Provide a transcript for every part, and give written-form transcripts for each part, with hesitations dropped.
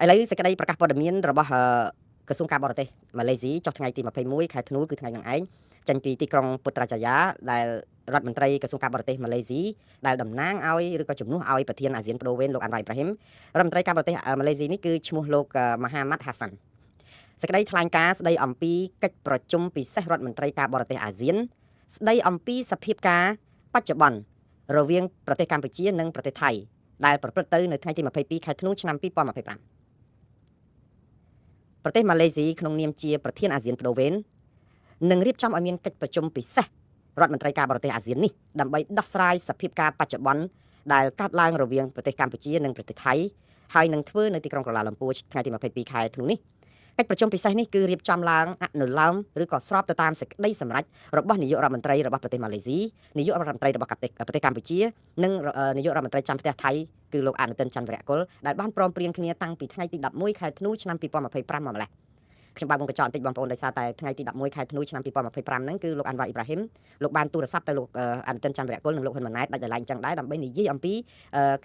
ឥឡូវសេចក្តីប្រកាសព័ត៌មានរបស់ក្រសួងការបរទេសម៉ាឡេស៊ីចុះថ្ងៃទី21ខែធ្នូគឺថ្ងៃនឹងឯងចេញពីទីក្រុងពុត្រាចាយាដែលរដ្ឋមន្ត្រីក្រសួងការបរទេសម៉ាឡេស៊ីដែលតំណាងឲ្យឬក៏ជំនួសឲ្យប្រធានអាស៊ានបដូវវេនលោកអាន់វ៉ៃអ៊ីប្រាហ៊ីមរដ្ឋមន្ត្រីការបរទេសម៉ាឡេស៊ីនេះគឺឈ្មោះលោកម៉ាហាម៉ាត់ហាសាន់សេចក្តីថ្លែងការណ៍ស្តីអំពីកិច្ចប្រជុំពិសេសរដ្ឋមន្ត្រីការបរទេសអាស៊ានស្តីអំពីសភាពការបច្ចុប្បន្នរវាងប្រទេសកម្ពុជានិងប្រទេសថៃដែលប្រព្រឹត្តទៅនៅថ្ងៃទី22ខែធ្នូឆ្នាំ2025ប្រទេសម៉ាឡេស៊ីក្នុងនាមជាប្រធានអាស៊ានបដូវវេននឹងរៀបចំឲ្យមានកិច្ចប្រជុំពិសេសរដ្ឋមន្ត្រីការបរទេសអាស៊ាននេះដើម្បីដោះស្រាយសភាពការបច្ចុប្បន្នដែលកើតឡើងរវាងប្រទេសកម្ពុជានិងប្រទេសថៃហើយនឹងធ្វើនៅទីក្រុងកូឡាឡាំពួរថ្ងៃទី22ខែធ្នូនេះកិច្ចប្រជុំពិសេសនេះគឺរៀបចំឡើងអនុលោមឬក៏ស្របទៅតាមសេចក្តីសម្រេចរបស់នាយករដ្ឋមន្ត្រីរបស់ប្រទេសម៉ាឡេស៊ីនាយករដ្ឋមន្ត្រីរបស់ប្រទេសកម្ពុជានិងនាយករដ្ឋមន្ត្រីចាំផ្ទះថៃគឺលោកអនុទិនច័ន្ទវរៈគុលដែលបានព្រមព្រៀងគ្នាតាំងពីថ្ងៃទី11ខែធ្នូឆ្នាំ2025មកម្លេះខ្ញុំបើកមុខកញ្ចក់បន្តិចបងប្អូនដោយសារតែថ្ងៃទី11ខែធ្នូឆ្នាំ2025ហ្នឹងគឺលោកអាន់វ៉ាអ៊ីប្រាហ៊ីមលោកបានទូរស័ព្ទទៅលោកអនុទិនច័ន្ទវរៈគុលនិងលោកហ៊ុនម៉ាណែតដាច់ដライអញ្ចឹងដែរដើម្បីនិយាយអំពី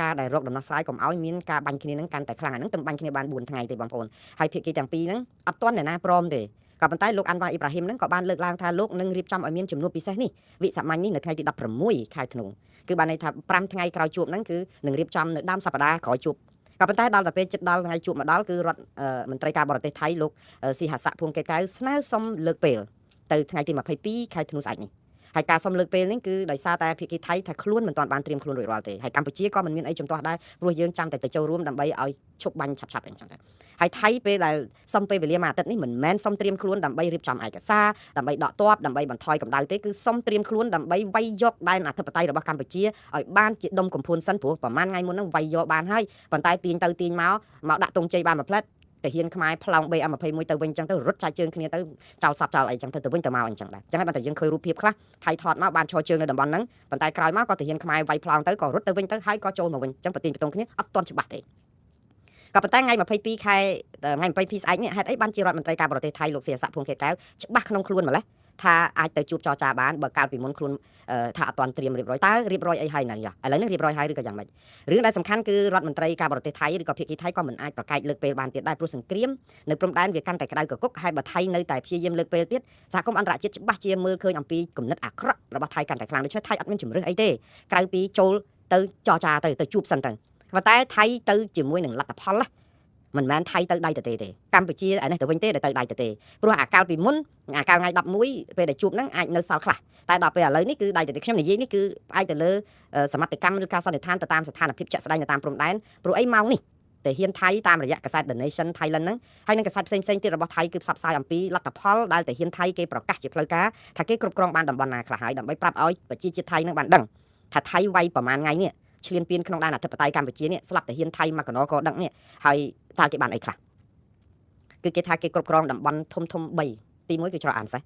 ការដែលរកដំណោះស្រាយកុំឲ្យមានការបាញ់គ្នាហ្នឹងកាន់តែខ្លាំងអាហ្នឹងទៅបាញ់គ្នាបាន4ថ្ងៃទេបងប្អូនហើយភាគីទាំងពីរហ្នឹងអត់ទាន់អ្នកណាព្រមទេក៏ប៉ុន្តែលោកអាន់វ៉ាអ៊ីប្រាហ៊ីមហ្នឹងក៏បានលើកឡើងថាលោកនឹងរៀបចំឲ្យមានជំនួបពិសេសនេះវិសាមញ្ញនេះនៅថ្ងៃទី16ខែធ្នូគឺបានន័យថា5ថ្ងៃក្រោយជួបហ្នឹងគឺនឹងរៀបចំនៅដើមសប្តាហ៍ក្រោយជួបក៏ប៉ុន្តែដល់តែពេលជិតដល់ថ្ងៃជួបមកដល់គឺរដ្ឋមន្ត្រីការបរទេសថៃលោកស៊ីហាសាក់ភួងកេកៅស្នើសុំលើកពេលទៅថ្ងៃទី22ខែធ្នូស្អែកនេះហើយការសុំលើកពេលនេះគឺដោយសារតែភាគីថៃថាខ្លួនមិនទាន់បានត្រៀមខ្លួនរួចរាល់ទេហើយកម្ពុជាក៏មិនមានអីជំទាស់ដែរព្រោះយើងចាំតែទៅចូលរួមដើម្បីឲ្យឈប់បាញ់ឆាប់ៗអញ្ចឹងទៅហើយថៃពេលដែលសុំពេលវេលាមួយអាទិត្យនេះមិនមែនសុំត្រៀមខ្លួនដើម្បីរៀបចំឯកសារដើម្បីដកទ័ពដើម្បីបន្ថយកម្ដៅទេគឺសុំត្រៀមខ្លួនដើម្បីវាយយកដែនអធិបតេយ្យរបស់កម្ពុជាឲ្យបានជាដុំកំភួនសិនព្រោះប្រហែលថ្ងៃមុនហ្នឹងវាយយកបានហើយប៉ុន្តែទាញទៅទាញមកដាក់ទងជ័យបានមួយផ្លែតតាហ៊ានខ្មែរប្លង់ BM21 ទៅវិញអញ្ចឹងទៅរត់ចាច់ជើងគ្នាទៅចោលសັບចោលអីអញ្ចឹងទៅវិញទៅមកអញ្ចឹងដែរអញ្ចឹងហើយបើតែយើងឃើញរូបភាពខ្លះថៃថតមកបានឈរជើងនៅតំបន់ហ្នឹងប៉ុន្តែក្រោយមកក៏តាហ៊ានខ្មែរវាយប្លង់ទៅក៏រត់ទៅវិញទៅហើយក៏ចូលមកវិញអញ្ចឹងប្រទីនបតុងគ្នាអត់ទាន់ច្បាស់ទេក៏ប៉ុន្តែថ្ងៃ22ខែថ្ងៃ22ស្អែកនេះហេតុអីបានជារដ្ឋមន្ត្រីការបរទេសថៃលោកសៀសាក់ភួងខេតកៅច្បាស់ក្នុងខ្លួនម្លេះថាអាចទៅជួបចរចាបានបើកាលពីមុនខ្លួនថាអត់ទាន់ត្រៀមរៀបរយតើរៀបរយអីហើយហ្នឹងឥឡូវនេះរៀបរយហើយឬក៏យ៉ាងម៉េចរឿងដែលសំខាន់គឺរដ្ឋមន្ត្រីការបរទេសថៃឬក៏ភាគីថៃក៏មិនអាចប្រកែកលើកពេលបានទៀតដែរព្រោះសង្គ្រាមនៅព្រំដែនវាកាន់តែក្តៅកគុកហើយបើថៃនៅតែព្យាយាមលើកពេលទៀតសហគមន៍អន្តរជាតិច្បាស់ជាមើលឃើញអំពីគំនិតអាក្រក់របស់ថៃកាន់តែខ្លាំងដូច្នេះថៃអត់មានជំរឿសអីទេក្រៅពីចូលទៅចរចាទៅជួបសិនទៅប៉ុន្តែថៃទៅជាមួយនឹងលទ្ធផលណាមិនមែនថៃទៅដៃទៅទេកម្ពុជាអានេះទៅវិញទេទៅដៃទៅទេព្រោះអាកាលពីមុនអាកាលថ្ងៃ11ពេលដែលជួបហ្នឹងអាចនៅសល់ខ្លះតែដល់ពេលឥឡូវនេះគឺដៃទៅទេខ្ញុំនិយាយនេះគឺផ្អែកទៅលើសមត្ថកម្មឬការសន្និដ្ឋានទៅតាមស្ថានភាពជាក់ស្ដែងនៅតាមព្រំដែនព្រោះអីម៉ោងនេះតែហ៊ានថៃតាមរយៈកាសែត The Nation Thailand ហ្នឹងហើយនឹងកាសែតផ្សេងទៀតរបស់ថៃគឺផ្សព្វផ្សាយអំពីលទ្ធផលដែលតែហ៊ានថៃគេប្រកាសជាផ្លូវការថាគេគ្រប់គ្រងបានតំបន់ណាខ្លះហើយដើម្បីប្រាប់ឲ្យប្រជាជាតិថៃនឹងបានដឹងថាថៃវាយប្រមាណថ្ងៃនេះឈ្លានពានក្នុងដែនអធិបតេយ្យកម្ពុជានេះស្លាប់តែហ៊ានថៃមកកណោក៏ដឹកនេះហើយតើគេបានអីខ្លះគឺគេថាគេគ្រប់គ្រងតំបន់ធំ3ទី1គឺច្រកអានសេះ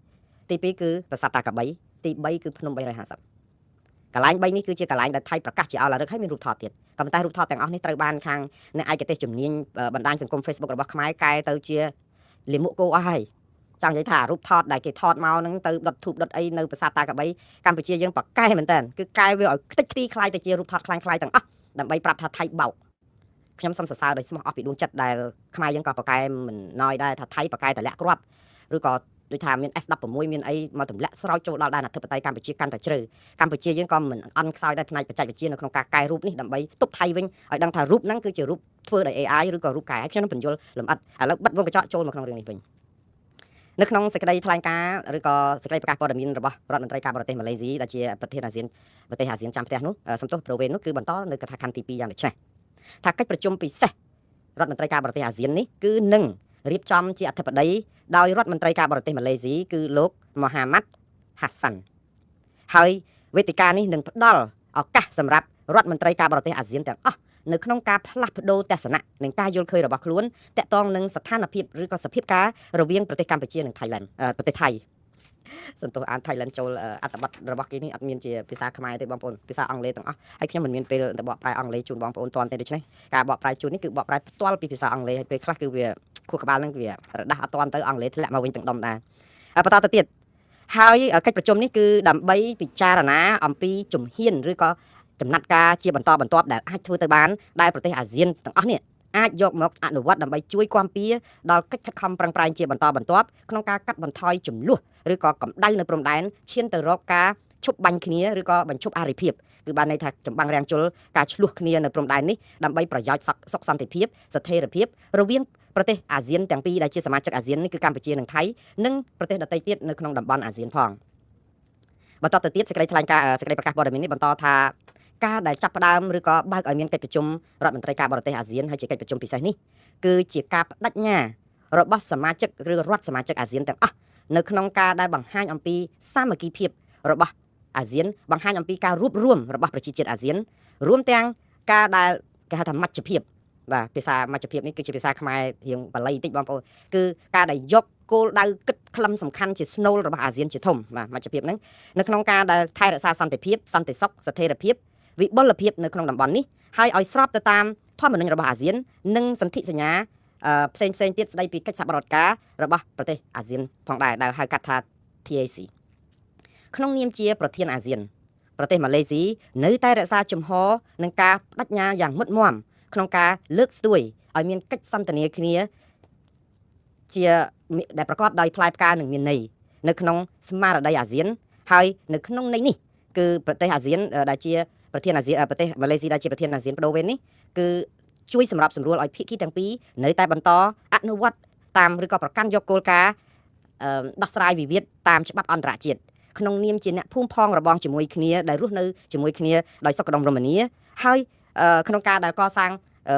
ទី2គឺប្រាសាទតាកបីទី3គឺភ្នំ350កន្លែង3នេះគឺជាកន្លែងដែលថៃប្រកាសជាអល់រឹកហើយមានរូបថតទៀតក៏ប៉ុន្តែរូបថតទាំងអស់នេះត្រូវបានខាងអ្នកឯកទេសជំនាញបណ្ដាញសង្គម Facebook របស់ខ្មែរកែទៅជាលាមកគោអស់ហើយចង់និយាយថារូបថតដែលគេថតមកហ្នឹងទៅដុតធូបដុតអីនៅប្រាសាទតាកបីកម្ពុជាយើងប្រកែមែនតើគឺកែវាឲ្យខ្ទេចខ្ទីខ្លាយទៅជារូបថតខ្លាំងៗទាំងអស់ដើម្បីប្រាប់ថាថៃបោកខ្ញុំសូមសរសើរដោយស្មោះអស់ពីដួងចិត្តដែលខ្មែរយើងក៏ប្រកែមិនណយដែរថាថៃប្រកែតលាក់គ្រាប់ឬក៏ដូចថាមាន F16 មានអីមកទម្លាក់ស្រោចចូលដល់ដែនអធិបតេយ្យកម្ពុជាកាន់តែជ្រៅកម្ពុជាយើងក៏មិនអន់ខ្សោយដែរផ្នែកបច្ចេកវិទ្យានៅក្នុងការកែរូបនេះដើម្បីទប់ថៃវិញឲ្យដឹងថារូបហ្នឹងគឺជារូបធ្វើដោយ AI ឬក៏រូបកែខ្ញុំនឹងបញ្យល់លម្អិតឥឡូវបិទវងកញ្ចក់ចូលមកក្នុងរឿងនេះវិញនៅក្នុងសេចក្តីថ្លែងការណ៍ឬក៏សេចក្តីប្រកាសព័ត៌មានរបស់រដ្ឋមន្ត្រីការបរទេសម៉ាឡេស៊ីដែលជាប្រធានអាស៊ានប្រទេសអាស៊ានចាំផ្ទះនោះសំទោសប្រវេននោះគឺបន្តនៅកថាខណ្ឌទី2យ៉ាងដូចនេះថាកិច្ចប្រជុំពិសេសរដ្ឋមន្ត្រីការបរទេសអាស៊ាននេះគឺនឹងរៀបចំជាអធិបតីដោយរដ្ឋមន្ត្រីការបរទេសម៉ាឡេស៊ីគឺលោកម៉ាហាម៉ាត់ហាសាន់ហើយវេទិកានេះនឹងផ្ដល់ឱកាសសម្រាប់រដ្ឋមន្ត្រីការបរទេសអាស៊ានទាំងអស់នៅក្នុងការផ្លាស់ប្ដូរទស្សនៈនិងការយល់ឃើញរបស់ខ្លួនតាក់ទងនឹងស្ថានភាពឬក៏សភាពការរវាងប្រទេសកម្ពុជានិងថៃឡែនប្រទេសថៃសន្ទុះអានថៃឡែនចូលអត្ថបទរបស់គេនេះអត់មានជាភាសាខ្មែរទេបងប្អូនភាសាអង់គ្លេសទាំងអស់ហើយខ្ញុំមិនមានពេលទៅបកប្រែអង់គ្លេសជូនបងប្អូនទាន់ទេដូច្នេះការបកប្រែជូននេះគឺបកប្រែផ្ទាល់ពីភាសាអង់គ្លេសហើយពេលខ្លះគឺវាខួរក្បាលហ្នឹងវារដាស់អត់ទាន់ទៅអង់គ្លេសធ្លាក់មកវិញទាំងដុំដែរបន្តទៅទៀតហើយកិច្ចប្រជុំនេះគឺដើម្បីពិចារណាអំពីជំហានឬក៏ចំណាត់ការជាបន្តបន្ទាប់ដែលអាចធ្វើទៅបានដែលប្រទេសអាស៊ានទាំងអស់នេះ អាចយកមកអនុវត្តដើម្បីជួយគាំពៀដល់កិច្ចខិតខំប្រឹងប្រែងជាបន្តបន្ទាប់ក្នុងការកាត់បន្ថយចំនួនឬក៏កម្ដៅនៅព្រំដែនឈានទៅរកការឈប់បាញ់គ្នាឬក៏បញ្ឈប់អារីភាពគឺបានន័យថាចម្បាំងរាំងជលការឆ្លោះគ្នានៅព្រំដែននេះដើម្បីប្រយោជន៍សុខសន្តិភាពស្ថិរភាពរវាងប្រទេសអាស៊ានទាំងពីរដែលជាសមាជិកអាស៊ាននេះគឺកម្ពុជានិងថៃនិងប្រទេសដទៃទៀតនៅក្នុងតំបន់អាស៊ានផងបន្តទៅទៀតសេចក្តីថ្លែងការណ៍សេចក្តីប្រកាសព័ត៌មាននេះបន្តថាការដែលចាប់ផ្ដើមឬក៏បើកឲ្យមានកិច្ចប្រជុំរដ្ឋមន្ត្រីការបរទេសអាស៊ានហើយជាកិច្ចប្រជុំពិសេសនេះគឺជាការបដិញ្ញារបស់សមាជិកឬរដ្ឋសមាជិកអាស៊ានទាំងអស់នៅក្នុងការដែលបង្ហាញអំពីសាមគ្គីភាពរបស់អាស៊ានបង្ហាញអំពីការរួបរวมរបស់ប្រជាជាតិអាស៊ានរួមទាំងការដែលគេហៅថាមជ្ឈភាពបាទភាសាមជ្ឈភាពនេះគឺជាភាសាខ្មែររៀងបាលីបន្តិចបងប្អូនគឺការដែលយកគោលដៅគិតខ្លឹមសំខាន់ជាស្នូលរបស់អាស៊ានជាធំបាទមជ្ឈភាពហ្នឹងនៅក្នុងការដែលថែរក្សាសន្តិភាពសន្តិសុខស្ថិរភាពវិបុលភាពនៅក្នុងតំបន់នេះហើយឲ្យស្របទៅតាមធម្មនុញ្ញរបស់អាស៊ាននិងសន្ធិសញ្ញាផ្សេងទៀតស្ដីពីកិច្ចសហប្រតិការរបស់ប្រទេសអាស៊ានផងដែរដែលហៅកាត់ថា TAC ក្នុងនាមជាប្រធានអាស៊ានប្រទេសម៉ាឡេស៊ីនៅតែរក្សាជំហរនិងការបដិញ្ញាយ៉ាងមុតមាំក្នុងការលើកស្ទួយឲ្យមានកិច្ចសន្ទនាគ្នាជាដែលប្រកបដោយផ្លែផ្កានិងមានន័យនៅក្នុងស្មារតីអាស៊ានហើយនៅក្នុងន័យនេះគឺប្រទេសអាស៊ានដែលជាប្រធានអាស៊ានប្រទេសម៉ាឡេស៊ីដែលជាប្រធានអាស៊ានបដូវវេននេះគឺជួយសម្របសម្រួលឲ្យភាគីទាំងពីរនៅតែបន្តអនុវត្តតាមឬក៏ប្រកាន់យកគោលការណ៍ដោះស្រាយវិវាទតាមច្បាប់អន្តរជាតិក្នុងនាមជាអ្នកភូមិផងរបងជាមួយគ្នាដែលរស់នៅជាមួយគ្នាដោយសុខដុមរមនាហើយក្នុងការដែលកសាង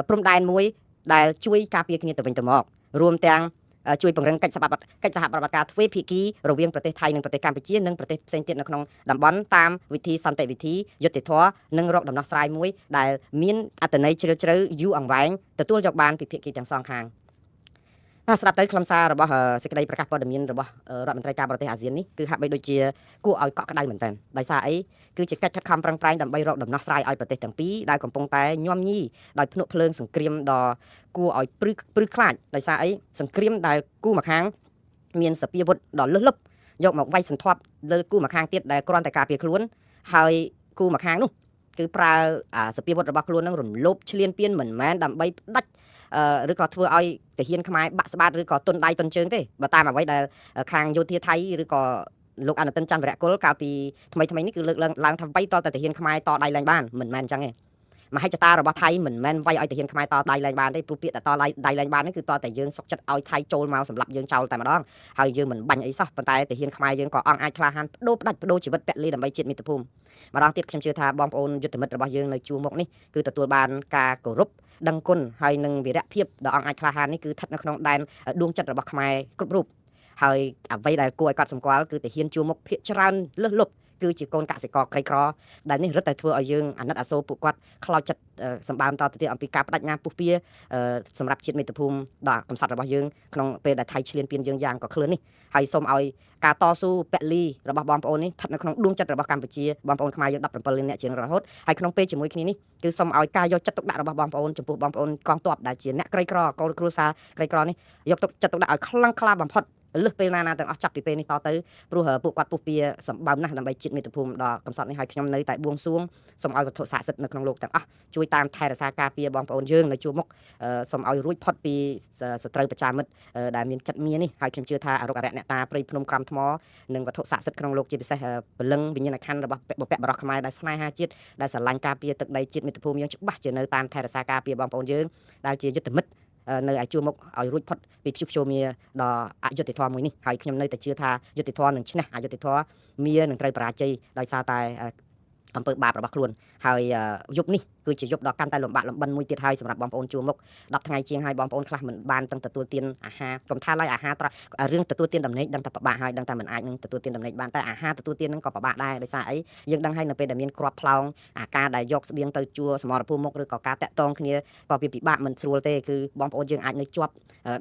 ព្រំដែនមួយដែលជួយការពារគ្នាទៅវិញទៅមករួមទាំងជួយពង្រឹងកិច្ចសហប្រតិការទ្វេភាគីរវាងប្រទេសថៃនិងប្រទេសកម្ពុជានិងប្រទេសផ្សេងទៀតនៅក្នុងតំបន់តាមវិធីសន្តិវិធីយុត្តិធម៌និងរកដំណោះស្រាយមួយដែលមានអត្ថន័យជ្រាលជ្រៅយូរអង្វែងទទួលយកបានពីភាគីទាំងសងខាងស្ដាប់ទៅខ្លឹមសាររបស់សេចក្តីប្រកាសព័ត៌មានរបស់រដ្ឋមន្ត្រីការបរទេសអាស៊ាននេះគឺហាក់បីដូចជាគួរឲ្យកក់ក្ដៅមែនទែនដោយសារអីគឺជាកិច្ចខិតខំប្រឹងប្រែងដើម្បីរកដំណោះស្រាយឲ្យប្រទេសទាំងពីរដែលកំពុងតែញាំញីដោយភ្នក់ភ្លើងសង្គ្រាមដ៏គួរឲ្យព្រឺខ្លាចដោយសារអីសង្គ្រាមដែលគូម្ខាងមានសពាវុធដ៏លើសលប់យកមកវាយសន្ធាប់លើគូម្ខាងទៀតដែលគ្រាន់តែការពារខ្លួនហើយគូម្ខាងនោះគឺប្រើសពាវុធរបស់ខ្លួននឹងរំលោភឈ្លានពានមិនមែនដើម្បីផ្ដាច់ឬក៏ធ្វើឲ្យទាហានខ្មែរបាក់ស្បាតឬក៏ទុនដៃទុនជើងទេបើតាមអ្វីដែលខាងយោធាថៃឬក៏លោកអនុទិនច័ន្ទវរៈគុលកាលពីថ្មីនេះគឺលើកឡើងថាវាយតតែទាហានខ្មែរតដៃឡើងបានមិនមែនអញ្ចឹងទេមហិច្ឆតារបស់ថៃមិនមែនវាយឲ្យទាហានខ្មែរតដៃឡើងបានទេព្រោះពាក្យតែតដៃឡើងបាននេះគឺតតែយើងសុកចិត្តឲ្យថៃចូលមកសម្រាប់យើងចោលតែម្ដងហើយយើងមិនបាញ់អីសោះប៉ុន្តែទាហានខ្មែរយើងក៏អង់អាចក្លាហានបដូរជីវិតពលីដើម្បីជាតិមាតុភូមិម្ដងទៀតខ្ញុំជឿថាបងប្អូនយុទ្ធមិត្តរបស់យើងនៅជួរមុខនេះគឺទទួលបានការគោរពដឹងគុណហើយនឹងវីរៈភាពដ៏អង់អាចក្លាហាននេះគឺស្ថិតនៅក្នុងដែនដួងចិត្តរបស់ខ្មែរគ្រប់រូបហើយអ្វីដែលគួរឲ្យកត់សម្គាល់គឺទាហានជួរមុខភាគច្រើនលើសលប់គឺជាកូនកសិករក្រីក្រដែលនេះរឹតតែធ្វើឲ្យយើងអាណិតអាសូរពួកគាត់ខ្លោចចិត្តសម្បើមតទៅទៀតអំពីការបដិញ្ញាពុះពៀសម្រាប់ជាតិមាតុភូមិដ៏កំសត់របស់យើងក្នុងពេលដែលថៃឈ្លានពានយើងយ៉ាងក៏ឃ្លឿននេះហើយសូមឲ្យការតស៊ូពលីរបស់បងប្អូននេះស្ថិតនៅក្នុងដួងចិត្តរបស់កម្ពុជាបងប្អូនខ្មែរយើង17លានអ្នកជាងរហូតហើយក្នុងពេលជាមួយគ្នានេះគឺសូមឲ្យការយកចិត្តទុកដាក់របស់បងប្អូនចំពោះបងប្អូនកងទ័ពដែលជាអ្នកក្រីក្រកូនគ្រួសារក្រីក្រនេះយកចិត្តទុកដាក់ឲ្យខ្លាំងក្លាបំផុតលើសពេលណាទាំងអស់ចាប់ពីពេលនេះតទៅព្រោះពួកគាត់ពុះពៀសម្បើមណាស់ដើម្បីជាតិមាតុភូមិដ៏កំសត់នេះហើយខ្ញុំនៅតែបួងសួងសូមឲ្យវត្ថុស័ក្តិសិទ្ធិនៅក្នុងលោកទាំងអស់ជួយតាមថែរក្សាការពារបងប្អូនយើងនៅជួរមុខសូមឲ្យរួចផុតពីសត្រូវប្រចាំមិត្តដែលមានចិត្តមាននេះហើយខ្ញុំជឿថាអរុកអរិយអ្នកតាព្រៃភ្នំក្រំថ្មនិងវត្ថុស័ក្តិសិទ្ធិក្នុងលោកជាពិសេសពលឹងវិញ្ញាណក្ខន្ធរបស់បុព្វបុរសខ្មែរដែលស្នេហាជាតិដែលស្រឡាញ់ការពារទឹកដីជាតិមាតុភូមិយើងច្បាស់ជានៅតាមថែរក្សាការពារបងប្អូនយើងដែលជាយុទ្ធមិត្តនៅឯជួរមុខឲ្យរួចផុតពីព្យុះព្យមាដ៏អយុត្តិធម៌មួយនេះហើយខ្ញុំនៅតែជឿថាយុត្តិធម៌នឹងឈ្នះអយុត្តិធម៌មានឹងត្រូវបរាជ័យដោយសារតែអំពើបាបរបស់ខ្លួនហើយយប់នេះគឺជាយប់ដ៏កាន់តែលំបាកលំបិនមួយទៀតហើយសម្រាប់បងប្អូនជួរមុខ10ថ្ងៃជាងហើយបងប្អូនខ្លះមិនបានទាំងទទួលទានអាហារកុំថាឡើយអាហាររឿងទទួលទានដំណេកដឹងតែពិបាកហើយដឹងតែមិនអាចនឹងទទួលទានដំណេកបានតែអាហារទទួលទាននឹងក៏ពិបាកដែរដោយសារអីយើងដឹងហើយនៅពេលដែលមានគ្រាប់ផ្លោងអាការដែលយកស្បៀងទៅជួរសមរភូមិមុខឬក៏ការតាក់ទងគ្នាក៏វាពិបាកមិនស្រួលទេគឺបងប្អូនយើងអាចនៅជាប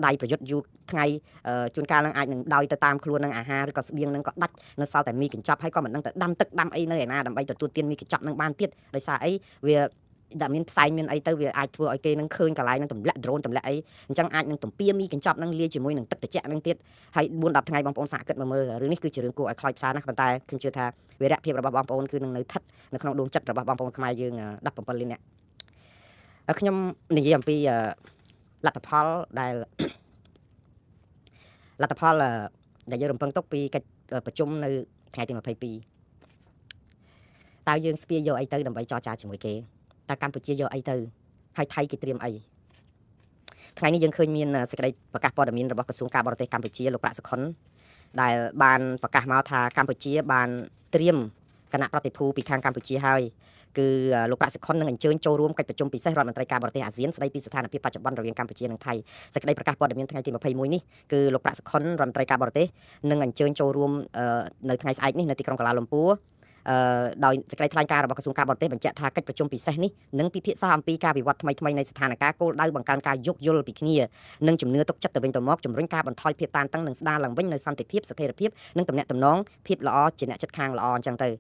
់ដៃប្រយុទ្ធយូរថ្ងៃជួនកាលនឹងអាចនឹងដោយទៅតាមខ្លួននឹងអាហារឬក៏ស្បៀងនឹងក៏ដាច់នៅសល់តែមីកញ្ចប់ហើយក៏មិនដឹងទៅដាំទឹកដាំអីនៅឯណាដើម្បីទទួលទានមីកញ្ចប់នឹងបានទៀតដោយសារអីវាដែលមានផ្សែងមានអីទៅវាអាចធ្វើឲ្យគេនឹងឃើញកន្លែងនឹងទម្លាក់ drone ទម្លាក់អីអញ្ចឹងអាចនឹងទំពាមីកញ្ចប់នឹងលាយជាមួយនឹងទឹកត្រជាក់នឹងទៀតហើយ4-10ថ្ងៃបងប្អូនសាកគិតមកមើលរឿងនេះគឺជារឿងគួរឲ្យខ្លោចផ្សាណាស់ប៉ុន្តែខ្ញុំជឿថាវីរៈភាពរបស់បងប្អូនគឺនឹងនៅស្ថិតនៅក្នុងដួងចិត្តរបស់បងប្អូនខ្មែរយើង17លាននាក់ខ្ញុំនិយាយអំពី លទ្ធផលដែលលទ្ធផលដែលយើងរំពឹងទុកពីកិច្ចប្រជុំនៅថ្ងៃទី22តើយើងស្ពាយយកអីទៅដើម្បីចរចាជាមួយគេតើកម្ពុជាយកអីទៅហើយថៃគេត្រៀមអីថ្ងៃនេះយើងឃើញមានសេចក្តីប្រកាសព័ត៌មានរបស់ក្រសួងការបរទេសកម្ពុជាលោកប្រាក់សុខុនដែលបានប្រកាសមកថាកម្ពុជាបានត្រៀមគណៈប្រតិភូពីខាងកម្ពុជាហើយគឺលោកប្រាក់សុខុននឹងអញ្ជើញចូលរួមកិច្ចប្រជុំពិសេសរដ្ឋមន្ត្រីការបរទេសអាស៊ានស្តីពីស្ថានភាពបច្ចុប្បន្នរវាងកម្ពុជានិងថៃសេចក្តីប្រកាសព័ត៌មានថ្ងៃទី21នេះគឺលោកប្រាក់សុខុនរដ្ឋមន្ត្រីការបរទេសនឹងអញ្ជើញចូលរួមនៅថ្ងៃស្អែកនេះនៅទីក្រុងកាឡាលំពួរដោយសេចក្តីថ្លែងការណ៍របស់ក្រសួងការបរទេសបញ្ជាក់ថាកិច្ចប្រជុំពិសេសនេះនឹងពិភាក្សាអំពីការវិវត្តថ្មីៗនៃស្ថានភាពគោលដៅបង្កើនការយោគយល់ពីគ្នានិងជំនឿទុកចិត្តទៅវិញទៅមកជំរុញការបន្ថយភាពតានតឹងនិងស្ដារឡើងវិញនៅសន្តិភាពស្ថិរភាពនិងទំនាក់ទំនងភាពល្អជាអ្នកជិតខាងល្អអញ្ចឹងទៅ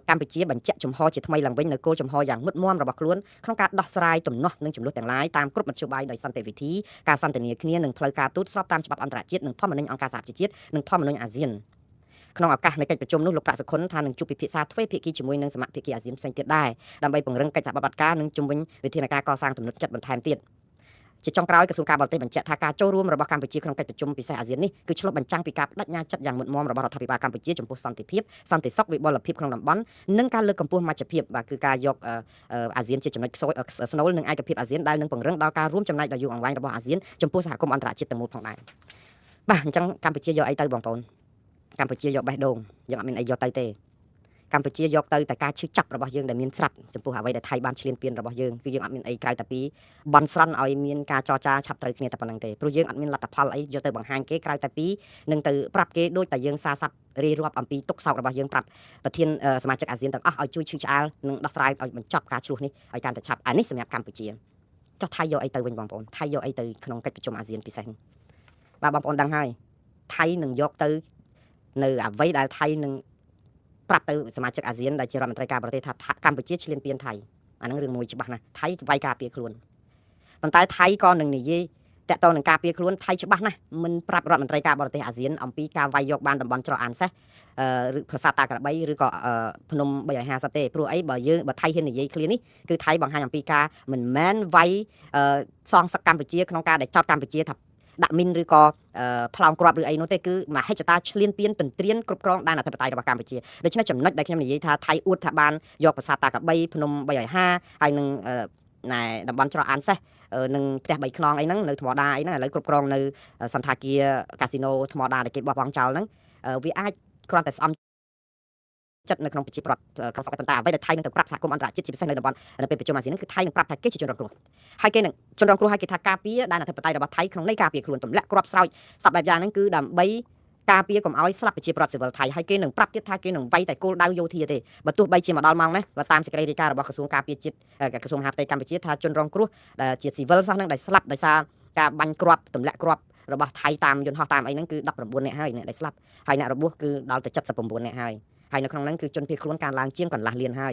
កម្ពុជាបញ្ជាក់ចំហជាថ្មីឡើងវិញនៅគោលចំហយ៉ាងមុតមមរបស់ខ្លួនក្នុងការដោះស្រាយទំនាស់និងចំនួនទាំងឡាយតាមគ្រប់មធ្យោបាយដោយសន្តិវិធីការសន្ទនាគ្នានិងផ្លូវការទូតស្របតាមច្បាប់អន្តរជាតិនិងធម្មនុញ្ញអង្គការសហប្រជាជាតិនិងធម្មនុញ្ញអាស៊ានក្នុងឱកាសនៃកិច្ចប្រជុំនោះលោកប្រាក់សុខុនថានឹងជួបពិភាក្សាទ្វេភាគីជាមួយនឹងសមាជិកអាស៊ានផ្សេងទៀតដែរដើម្បីពង្រឹងកិច្ចសហប្រតិបត្តិការនិងជំរុញវិធានការកសាងទំនុកចិត្តបន្ថែមទៀតជាចុងក្រោយក្រសួងការបរទេសបញ្ជាក់ថាការចូលរួមរបស់កម្ពុជាក្នុងកិច្ចប្រជុំពិសេសអាស៊ាននេះគឺឆ្លុះបញ្ចាំងពីការបដិញ្ញាចិត្តយ៉ាងមុតមមរបស់រដ្ឋាភិបាលកម្ពុជាចំពោះសន្តិភាពសន្តិសុខវិបុលភាពក្នុងតំបន់និងការលើកកម្ពស់មជ្ឈភាពបាទគឺការយកអាស៊ានជាចំណុចស្នូលនិងឯកភាពអាស៊ានដែលនឹងពង្រឹងដល់ការរួមចំណែកដ៏យូរអង្វែងរបស់អាស៊ានចំពោះសហគមន៍អន្តរជាតិទាំងមូលផងដែរបាទអញ្ចឹងកម្ពុជាយកអីទៅបងប្អូនកម្ពុជាយកបេះដូងយើងអត់មានអីយកទៅទេកម្ពុជាយកទៅតែការឈឺចាប់របស់យើងដែលមានស្រាប់ចំពោះអ្វីដែលថៃបានឈ្លានពានរបស់យើងគឺយើងអត់មានអីក្រៅតែពីបន់ស្រន់ឲ្យមានការចរចាឆាប់ត្រូវគ្នាតែប៉ុណ្្នឹងទេព្រោះយើងអត់មានលទ្ធផលអីយកទៅបង្ហាញគេក្រៅតែពីនឹងទៅប្រាប់គេដូចតែយើងសារស័ព្ទរៀបរាប់អំពីទុកសោករបស់យើងប្រាប់ប្រធានសមាជិកអាស៊ានទាំងអស់ឲ្យជួយឈឺឆ្អាលនិងដោះស្រាយឲ្យបញ្ចប់ការឆ្លោះនេះឲ្យកាន់តែឆាប់អានេះសម្រាប់កម្ពុជាចុះថៃយកអីទៅវិញបងប្អូនថៃយកអីទៅក្នុងកិច្ចប្រជុំអាស៊ានពិសេសនេះបាទបងប្អូនដឹងហើយថៃនឹងយកទៅនៅអ្វីដែលថៃនឹងប្រាប់ទៅសមាជិកអាស៊ានដែលជារដ្ឋមន្ត្រីការបរទេសថាកម្ពុជាឈ្លានពានថៃអាហ្នឹងរឿងមួយច្បាស់ណាស់ថៃវាយការពារខ្លួនប៉ុន្តែថៃក៏នឹងនិយាយតាក់ទងនឹងការពារខ្លួនថៃច្បាស់ណាស់មិនប្រាប់រដ្ឋមន្ត្រីការបរទេសអាស៊ានអំពីការវាយយកបានតំបន់ច្រកអានសេះឬប្រាសាទតាក្របីឬក៏ភ្នំ350ទេព្រោះអីបើថៃហ៊ាននិយាយឃ្លានេះគឺថៃបង្ហាញអំពីការមិនមែនវាយសងសឹកកម្ពុជាក្នុងការដែលចោទកម្ពុជាថាដាក់មីនឬក៏ផ្លោងគ្រាប់ឬអីនោះទេគឺមហិច្ឆតាឈ្លានពានទន្ទ្រានគ្រប់គ្រងដែនអធិបតេយ្យរបស់កម្ពុជាដូច្នេះចំណុចដែលខ្ញុំនិយាយថាថៃអួតថាបានយកប្រាសាទតាក្របីភ្នំ350ហើយនឹងតំបន់ច្រកអានសេះនឹងផ្ទះ3ខ្នងអីហ្នឹងនៅធម្មតាអីហ្នឹងឥឡូវគ្រប់គ្រងនៅសន្តាគារកាស៊ីណូធម្មតាដែលគេបោះបង់ចោលហ្នឹងវាអាចគ្រាន់តែស្អំចិត្តនៅក្នុងប្រជាប្រដ្ឋក្នុងស្រុកប៉ុន្តែអ្វីដែលថៃនឹងទៅប្រាប់សហគមន៍អន្តរជាតិជាពិសេសនៅតំបន់នៅពេលប្រជុំអាស៊ានគឺថៃនឹងប្រាប់ថាគេជាជនរងគ្រោះហើយគេនឹងជនរងគ្រោះហើយគេថាការពារដែនអធិបតេយ្យរបស់ថៃក្នុងន័យការពារខ្លួនទម្លាក់គ្រាប់ស្រោចសពបែបយ៉ាងហ្នឹងគឺដើម្បីការពារកុំឲ្យស្លាប់ប្រជាប្រដ្ឋស៊ីវិលថៃហើយគេនឹងប្រាប់ទៀតថាគេនឹងវាយតែគោលដៅយោធាទេបើទោះបីជាមកដល់ម៉ោងនេះបើតាមសេចក្តីរាយការណ៍របស់ក្រសួងការពារជាតិក្រសួងមហាផ្ទៃកម្ពុជាថាជនរងគ្រោះដែលជាស៊ីវិលសោះហ្នឹងដែលស្លាប់ដោយសារការបាញ់គ្រាប់ទម្លាក់គ្រាប់របស់ថៃតាមយន្តហោះតាមអីហ្នឹងគឺ19នាក់ហើយអ្នកដែលស្លាប់ហើយអ្នករបួសគឺដល់ទៅ79នាក់ហើយនៅក្នុងហ្នឹងគឺជនភៀសខ្លួនការឡើងជាងកន្លះលានហើយ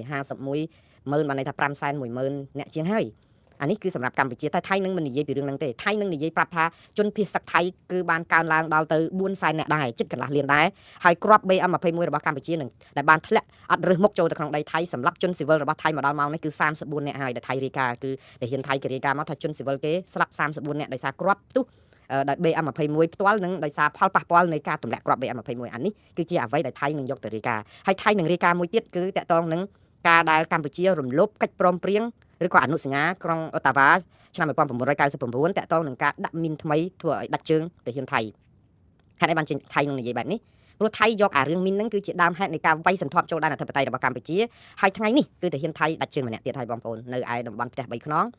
510000បានន័យថា510,000អ្នកជាងហើយអានេះគឺសម្រាប់កម្ពុជាតែថៃនឹងមិននិយាយពីរឿងហ្នឹងទេថៃនឹងនិយាយប្រាប់ថាជនភៀសសឹកថៃគឺបានកើនឡើងដល់ទៅ400,000នាក់ដែរជិតកន្លះលានដែរហើយគ្រាប់ BM21 របស់កម្ពុជានឹងដែលបានធ្លាក់អត់រើសមុខចូលទៅក្នុងដីថៃសម្រាប់ជនស៊ីវិលរបស់ថៃមកដល់ម៉ោងនេះគឺ34នាក់ហើយដែលថៃរាយការណ៍គឺដែលហ៊ានថៃគេរាយការណ៍មកថាជនស៊ីវិលគេស្លាប់34នាក់ដោយសារគ្រាប់ផ្ទុះដោយ BM21 ផ្ទាល់នឹងដោយសារផលប៉ះពាល់នៃការទម្លាក់គ្រាប់ BM21 អានេះគឺជាអ្វីដែលថៃនឹងយកទៅរាយការណ៍ហើយថៃនឹងរាយការណ៍មួយទៀតគឺតាក់ទងនឹងការដែលកម្ពុជារំលោភកិច្ចព្រមព្រៀងឬក៏អនុសញ្ញាក្រុងអូតាវ៉ាឆ្នាំ1999តាក់ទងនឹងការដាក់មីនថ្មីធ្វើឲ្យដាច់ជើងទៅហ៊ានថៃហេតុអីបានជាថៃនឹងនិយាយបែបនេះព្រោះថៃយកអារឿងមីនហ្នឹងគឺជាដើមហេតុនៃការវាយសន្ធាប់ចូលដែនអធិបតេយ្យរបស់កម្ពុជាហើយថ្ងៃនេះគឺទៅហ៊ានថៃដាច់ជើងម្នាក់ទៀតហើយបងប្អូននៅឯតំបន់ផ្ទះ3ខ្នង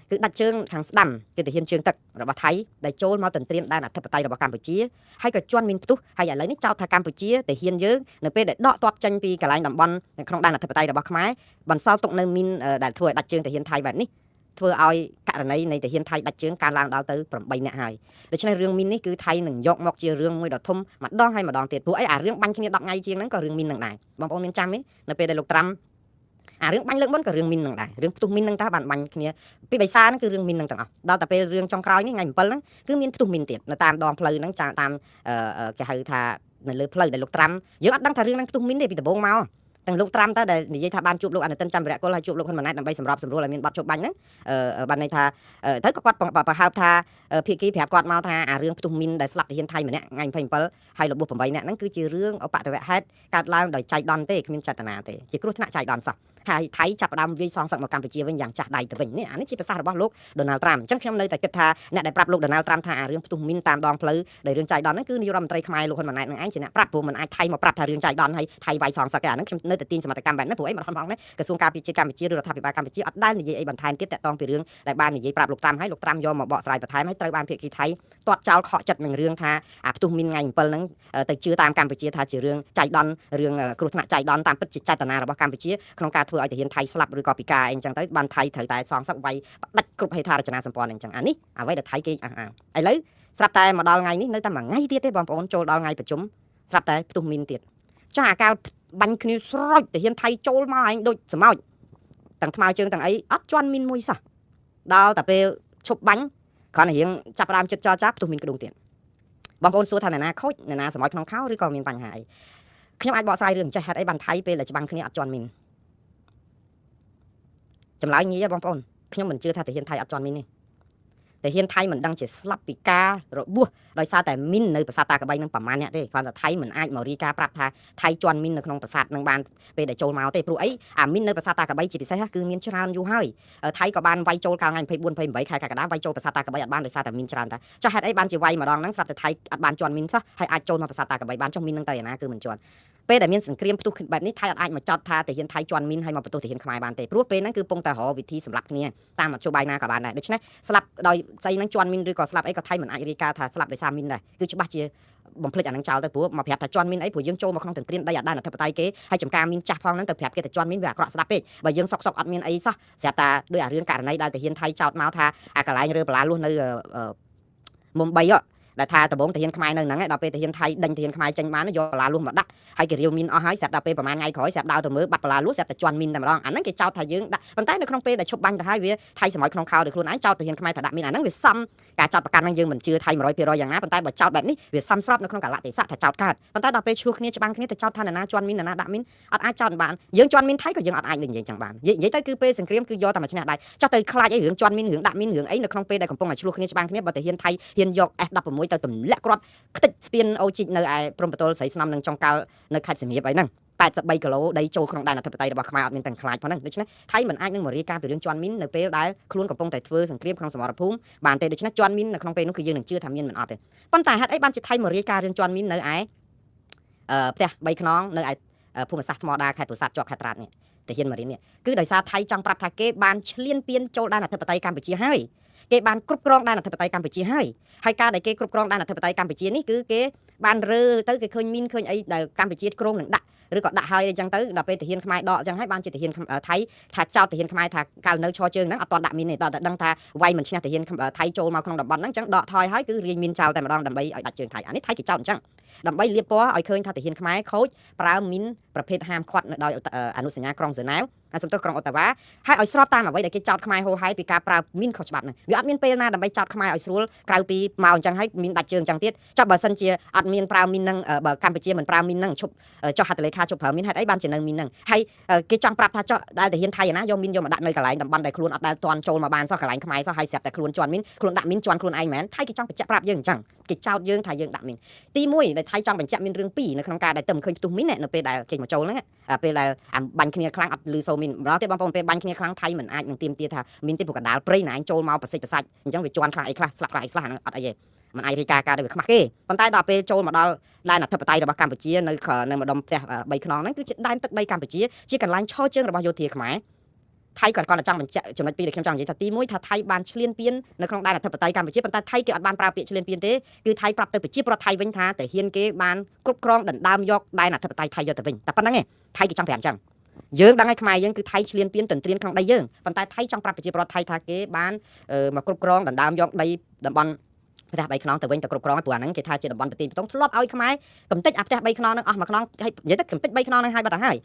គឺដាច់ជើងខាងស្ដាំគឺទៅហ៊ានជើងទឹករបស់ថៃដែលចូលមកទន្ទ្រានដែនអធិបតេយ្យរបស់កម្ពុជាហើយក៏ជន់មានផ្ទុះហើយឥឡូវនេះចោទថាកម្ពុជាទៅហ៊ានយើងនៅពេលដែលដកទ័ពចេញពីកន្លែងតំបន់ក្នុងដែនអធិបតេយ្យរបស់ខ្មែរបន្សល់ទុកនៅមីនដែលធ្វើឲ្យដាច់ជើងទៅហ៊ានថៃបែបនេះធ្វើឲ្យករណីនៃទៅហ៊ានថៃដាច់ជើងកើនឡើងដល់ទៅ8នាក់ហើយដូច្នេះរឿងមីននេះគឺថៃនឹងយកមកជារឿងមួយដ៏ធំម្ដងហើយម្ដងទៀតព្រោះអីអារឿងបាញ់គ្នា10ថ្ងៃជាងហ្នឹងក៏រឿងមីននឹងដែរបងប្អូនមានចាំទេនៅពេលដែលលោកត្រាំអារឿងបាញ់លើកមុនក៏រឿងមីននឹងដែររឿងផ្ទុះមីននឹងតើបានបាញ់គ្នាពីបិសាហ្នឹងគឺរឿងមីននឹងទាំងអស់ដល់តែពេលរឿងចុងក្រោយនេះថ្ងៃ7ហ្នឹងគឺមានផ្ទុះមីនទៀតនៅតាមដងផ្លូវហ្នឹងតាមគេហៅថានៅលើផ្លូវដែលលោកត្រាំយើងអត់ដឹងថារឿងហ្នឹងផ្ទុះមីនទេពីដំបូងមក ទាំងលោកត្រាំតើដែលនិយាយថាបានជួបលោកអនុទិនចាំវិរៈគុលហើយជួបលោកហ៊ុនម៉ាណែតដើម្បីសម្របសម្រួលឲ្យមានបទជប់បាញ់ហ្នឹងបានន័យថាទៅក៏គាត់ប្រហែលថាភាគីប្រាប់គាត់មកថាអារឿងផ្ទុះមីនដែលស្លាប់ទាហានថៃម្នាក់ថ្ងៃ27ហើយរបួស8នាក់ហ្នឹងគឺជារឿងអបតវហេតុកើតឡើងដោយចៃដន្យទេគ្មានចេតនាទេជាគ្រោះថ្នាក់ចៃដន្យសោះហើយថៃចាប់ផ្ដើមវាយសងសឹកមកកម្ពុជាវិញយ៉ាងចាស់ដៃទៅវិញនេះអានេះជាប្រសាសន៍របស់លោកដូណាល់ត្រាំអញ្ចឹងខ្ញុំនៅតែគិតថាអ្នកដែលប្រាប់លោកដូណាល់ត្រាំថាអារឿងផ្ទុះមីនតាមដងផ្លូវដែលរឿងចៃដន្យហ្នឹងគឺនាយករដ្ឋមន្ត្រីខ្មែរលោកហ៊ុនម៉ាណែតនឹងឯងជាអ្នកប្រាប់ព្រោះមិនអាចថៃមកប្រាប់ថារឿងចៃដន្យហើយថៃវាយសងសឹកទេអាហ្នឹងខ្ញុំនៅតែទាញសមត្ថកម្មបែបហ្នឹងព្រោះអីម្ដងនេះក្រសួងការពារជាតិកម្ពុជាឬរដ្ឋាភិបាលកម្ពុជាអត់ដែលនិយាយអីបន្ថែមទៀតតាក់ទងពីរឿងដែលបាននិយាយប្រាប់លោកត្រាំហើយលោកត្រាំយកមកបកស្រាយបន្ថែមហើយត្រូវបានភាគីថៃទាត់ចោលខកចិត្តនឹងរឿងថាអាផ្ទុះមីនថ្ងៃ7ហ្នឹងទៅជឿតាមកម្ពុជាថាជារឿងចៃដន្យរឿងគ្រោះថ្នាក់ចៃដន្យតាមពិតជាចេតនារបស់កម្ពុជាក្នុងការធ្វើឲ្យទាហានថៃស្លាប់ឬក៏ពិការអីចឹងទៅបានថៃត្រូវតែសងសឹកវាយផ្ដាច់គ្រប់ហេដ្ឋារចនាសម្ព័ន្ធអញ្ចឹងអានេះអ្វីដែលថៃគេអះអាងឥឡូវស្រាប់តែមកដល់ថ្ងៃនេះនៅតែមួយថ្ងៃទៀតទេបងប្អូនចូលដល់ថ្ងៃប្រជុំស្រាប់តែផ្ទុះមីនទៀតចុះអាកាលបាញ់គ្នាស្រោចទាហានថៃចូលមកឯងដូចសម្ោចទាំងថ្មើរជើងទាំងអីអត់ជន់មីនមួយសោះដល់តែពេលឈប់បាញ់គ្រាន់តែរៀងចាប់ផ្ដើមចិត្តចរចាផ្ទុះមីនក្ដុងទៀតបងប្អូនសួរថាអ្នកណាខូចអ្នកណាសម្ោចក្នុងខោឬក៏មានបញ្ហាអីខ្ញុំអាចបកស្រាយរឿងចេះហេតុអីបានថៃពេលដែលច្បាំងគ្នាអត់ជន់មីនចម្លើយងាយបងប្អូនខ្ញុំមិនជឿថាទាហានថៃអត់ជន់មីនទេទាហានថៃមិនដឹងជាស្លាប់ពីការរបួសដោយសារតែមីននៅប្រាសាទតាកបីនឹងប្រមាណអ្នកទេគ្រាន់តែថៃមិនអាចមករីការប្រាប់ថាថៃជន់មីននៅក្នុងប្រាសាទនឹងបានពេលដែលចូលមកទេព្រោះអីអាមីននៅប្រាសាទតាកបីជាពិសេសគឺមានច្រើនយូរហើយថៃក៏បានវាយចូលកាលថ្ងៃ24 28ខែកក្កដាវាយចូលប្រាសាទតាកបីអត់បានដោយសារតែមីនច្រើនតាចុះហេតុអីបានជាវាយម្ដងហ្នឹងស្រាប់តែថៃអត់បានជន់មីនសោះហើយអាចចូលមកប្រាសាទតាកបីបានចុះមីននឹងទៅឯណាគឺមិនជន់ពេលដែលមានសង្គ្រាមផ្ទុះបែបនេះថៃអត់អាចមកចោទថាទាហានថៃជន់មីនហើយមកបន្ទោសទាហានខ្មែរបានទេព្រោះពេលហ្នឹងគឺពងតែរកវិធីសម្លាប់គ្នាតាមមធ្យោបាយណាក៏បានដែរដូច្នេះស្លាប់ដោយស្អីហ្នឹងជន់មីនឬក៏ស្លាប់អីក៏ថៃមិនអាចរាយការណ៍ថាស្លាប់ដោយសារមីនដែរគឺច្បាស់ជាបំភ្លេចអានឹងចោលទៅព្រោះមកប្រាប់ថាជន់មីនអីព្រោះយើងចូលមកក្នុងទន្ទ្រានដីអត់បានអធិបតេយ្យគេហើយចំការមីនចាស់ផងហ្នឹងទៅប្រាប់គេថាជន់មីនវាអាក្រក់ស្ដាប់ពេកបើយើងសុកអត់មានអីសោះស្រាប់តែដោយអារឿងករណីដែលទាហានថៃចោទមកថាអាកន្លែងរើបឡាលួសនៅមុំ3ដែលថាដំបងទាហានខ្មែរនៅហ្នឹងដល់ពេលទាហានថៃដេញទាហានខ្មែរចេញបានយកបលាលួសមកដាក់ហើយគេរាវមីនអស់ហើយស្រាប់ដល់ពេលប្រហែលថ្ងៃក្រោយស្រាប់ដើរទៅមើលបាត់បលាលួសស្រាប់តែជន់មីនតែម្ដងអាហ្នឹងគេចោទថាយើងដាក់ប៉ុន្តែនៅក្នុងពេលដែលឈប់បាញ់ទៅហើយវាថៃសម្រាប់ក្នុងខោដោយខ្លួនឯងចោទទាហានខ្មែរថាដាក់មីនអាហ្នឹងវាសមការចោទប្រកាន់ហ្នឹងយើងមិនជឿថៃ 100% យ៉ាងណាប៉ុន្តែបើចោទបែបនេះវាសមស្របនៅក្នុងកលៈទេសៈថាចោទកើតប៉ុន្តែដល់ពេលឆ្លោះគ្នាច្បាំងគ្នាទៅចោទថាណាជន់មីនណាដាក់មីនអត់អាចចោទបានយើងជន់មីនថៃក៏យើងអត់អាចនិយាយចឹងបាននិយាយទៅគឺពេលសង្គ្រាមគឺយកតែមកឈ្នះដែរចោះទៅខ្លាចអីរឿងជន់មីនរឿងដាក់មីនរឿងអីនៅក្នុងពេលដែលកំពុងតែឆ្លោះគ្នាច្បាំងគ្នាបើទាហានថៃហ៊ានយក F16 ទៅទម្លាក់គ្រាប់ខ្ទេចស្ពានអូជីកនៅឯព្រំប្រទល់ស្រីស្នំនឹងចុងកាល់នៅខេត្តសៀមរាបអីហ្នឹង83គីឡូដីចូលក្នុងដែនអធិបតេយ្យរបស់ខ្មែរអត់មានទាំងខ្លាចផងហ្នឹងដូច្នេះថៃមិនអាចនឹងមករាយការណ៍ពីរឿងជន់មីននៅពេលដែលខ្លួនកំពុងតែធ្វើសង្គ្រាមក្នុងសមរភូមិបានទេដូច្នេះជន់មីននៅក្នុងពេលនោះគឺយើងនឹងជឿថាមានមិនអត់ទេប៉ុន្តែហេតុអីបានជាថៃមករាយការណ៍រឿងជន់មីននៅឯផ្ទះ3ខ្នងនៅឯភូមិសាស្ត្រថ្មដាខេត្តពោធិ៍សាត់ជាប់ខេត្តត្រាតនេះទាហានម៉ារីននេះគឺដោយសារថៃចង់ប្រាប់ថាគេបានឈ្លានពានចូលដែនអធិបតេយ្យកម្ពុជាហើយគេបានគ្រប់គ្រងដែនអធិបតេយ្យកម្ពុជាហើយការដែលគេគ្រប់គ្រងដែនអធិបតេយ្យកម្ពុជានេះគឺគេបានរើទៅគេឃើញមីនឃើញអីដែលកម្ពុជាគ្រងនឹងដាក់ឬក៏ដាក់ហើយអញ្ចឹងទៅដល់ពេលទាហានខ្មែរដកអញ្ចឹងហើយបានជាទាហានថៃថាចោតទាហានខ្មែរថាកាលនៅឈរជើងហ្នឹងអត់ទាន់ដាក់មីនទេដល់តែដឹងថាវាយមិនឈ្នះទាហានថៃចូលមកក្នុងតំបន់ហ្នឹងអញ្ចឹងដកថយហើយគឺរាយមីនចោលតែម្ដងដើម្បីឲ្យដាច់ជើងថៃអានេះថៃគេចោតអញ្ចឹងដើម្បីលាបពណ៌ឲ្យឃើញថាទាហានខ្មែរខូចប្រើមីនប្រភេទហាមឃាត់នៅដោយអនុសញ្ញាក្រុងហ្សឺណែវហើយសំទោសក្រុងអូតាវ៉ាហើយឲ្យស្របតាមអ្វីដែលគេចោទខ្មែរហូរហែពីការប្រើមីនខុសច្បាប់ហ្នឹងវាអត់មានពេលណាដើម្បីចោទខ្មែរឲ្យស្រួលក្រៅពីមកអញ្ចឹងហើយមីនដាច់ជើងអញ្ចឹងទៀតចុះបើសិនជាអត់មានប្រើមីនហ្នឹងបើកម្ពុជាមិនប្រើមីនហ្នឹងឈប់ចុះហត្ថលេខាឈប់ប្រើមីនហេតុអីបានជានៅមីនហ្នឹងហើយគេចង់ប្រាប់ថាចុះដែលទាហានថៃណាយកមីនយកមកដាក់នៅកន្លែងតំបន់ដែលខ្លួនអត់ដែលទាន់ចូលមកបានសោះកន្លែងខ្មែរសោះហើយស្រាប់តែខ្លួនជន់មីនខ្លួនដាក់មីនជន់ខ្លួនឯងមែនថៃគេចង់បញ្ជាក់ប្រាប់យើងអញ្ចឹងគេចោទយើងថាយើងដាក់មីនទី1ដែលថៃចង់បញ្ជាក់មានរឿង2នៅក្នុងការដែលទៅមិនឃើញផ្ទុះមីននៅពេលដែលគេមកចូលហ្នឹងពេលដែលបាញ់គ្នាខ្លាំងអត់លឺសូមីនម្ដងទៀតបងប្អូនពេលបាញ់គ្នាខ្លាំងថៃមិនអាចនឹងទៀមទាថាមានទេព្រោះកណ្ដាលព្រៃណែឯងចូលមកប្រសិទ្ធប្រសាច់អញ្ចឹងវាជន់ខ្លាំងអីខ្លះស្លាប់ខ្លះអីខ្លះហ្នឹងអត់អីទេមិនអាចរាយការណ៍ការដែលវាខ្មាស់គេប៉ុន្តែដល់ពេលចូលមកដល់ដែនអធិបតេយ្យរបស់កម្ពុជានៅម្ដុំផ្ទះ3ខ្នងហ្នឹងគឺជាដែនទឹកដីកម្ពុជាជាកន្លែងឈរជើងរបស់យោធាខ្មែរថៃគាត់ចង់បញ្ជាក់ចំណុច2ដែលខ្ញុំចង់និយាយថាទី1ថាថៃបានឈ្លានពាននៅក្នុងដែនអធិបតេយ្យកម្ពុជាប៉ុន្តែថៃគេអត់បានប្រើពាក្យឈ្លានពានទេគឺថៃប្រាប់ទៅប្រជាពលរដ្ឋថៃវិញថាតែហ៊ានគេបានគ្រប់គ្រងដណ្ដើមយកដែនអធិបតេយ្យថៃយកទៅវិញតែប៉ុណ្្នឹងឯងថៃគេចង់ប្រាប់អញ្ចឹងយើងដឹងហើយខ្មែរយើងគឺថៃឈ្លានពានទន្ទ្រានក្នុងដីយើងប៉ុន្តែថៃចង់ប្រាប់ប្រជាពលរដ្ឋថៃថាគេបានមកគ្រប់គ្រងដណ្ដើមយកដីតំបន់ផ្ទះ3ខ្នងទៅវិញទៅគ្រប់គ្រងព្រោះអាហ្នឹងគេថាជាតំបន់ប្រទេសបតុងធ្លាប់ឲ្យខ្មែរកំទេចអាផ្ទះ3ខ្នងហ្នឹងអស់មួយខ្នងហើយនិយាយទៅកំទេច3ខ្នងហ្នឹងហើយបាត់ទៅហើ